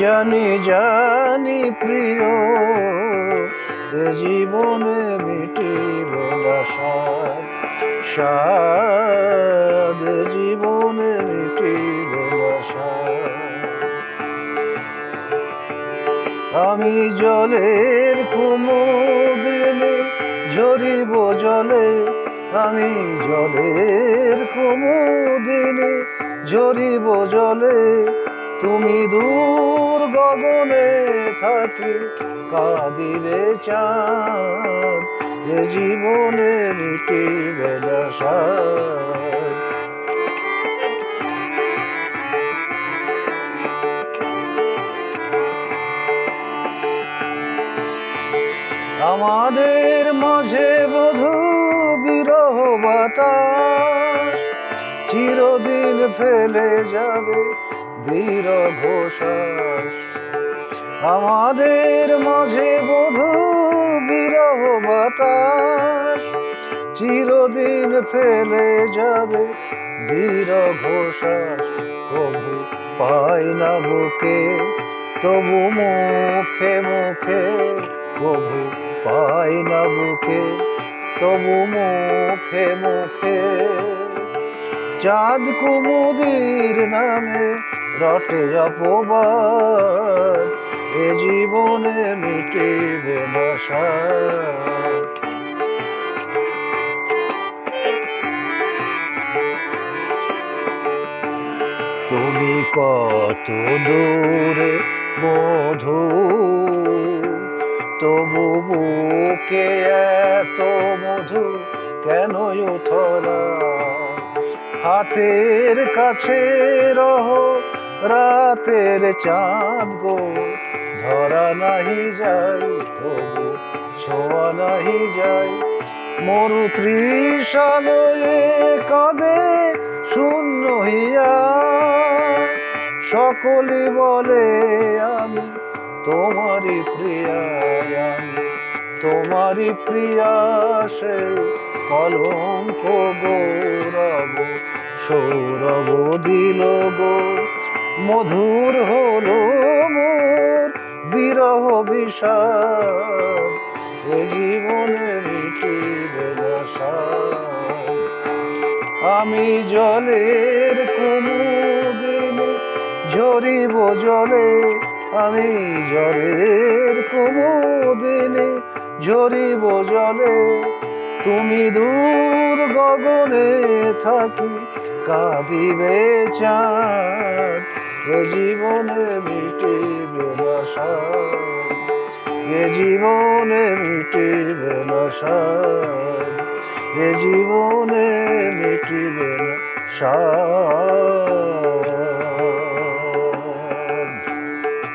জানি জানি প্রিয়, এ জীবনে মিটিবে না স্বাদ, স্বাদ এ জীবনে মিটিবে না স্বাদ। আমি জলের কুমুদিনে ঝরিব জলে, আমি জলের কুমুদিনে ঝরিব জলে, তুমি দূর গগনে থাকি কাঁদিবে চাঁদ, এ জীবনে মিটিবে না স্বাদ। আমাদের মাঝে বধূ বিরহ বাতাস, চিরদিন ফেলে যাবে দীর্ঘ শ্বাস। আমাদের মাঝে বধূ বিরহ বাতাস, চিরদিন ফেলে যাবে দীর্ঘ শ্বাস। কভু পাই না বুকে, তবু মুখে মুখে, কভু পাই না বুকে, তবু মুখে মুখে। চাঁদ কুমুদির নামে রটে অপবাদ, এ জীবনে মিটিবে না স্বাদ। তুমি কত দূরে বধূ, তবু বুকে এত মধু কেন উথলা। হাতের কাছে রহ রাতের চাঁদ গো, ধরা নাহি যাই তবু ছোঁয়া নাহি যাই। মরু তৃষালয়ে কাঁদে শূন্য হইয়া, সকলে বলে আমি তোমারি প্রিয়া, আমি তোমারি প্রিয়া। সে কলঙ্ক গৌরব সৌরভ দিল গো, মধুর হলো মোর বিরহ বিষাদ, এ জীবনে মিটিবে না স্বাদ। আমি জলের কুমুদিনে ঝরিব জলে, আমি জলের কুমুদিনে ঝরিব জলে, তুমি দূর গগনে থাকি কাঁদিবে চাঁদ, এ জীবনে মিটিবে না স্বাদ, এ জীবনে মিটিবে না স্বাদ, এ জীবনে মিটিবে না স্বাদ।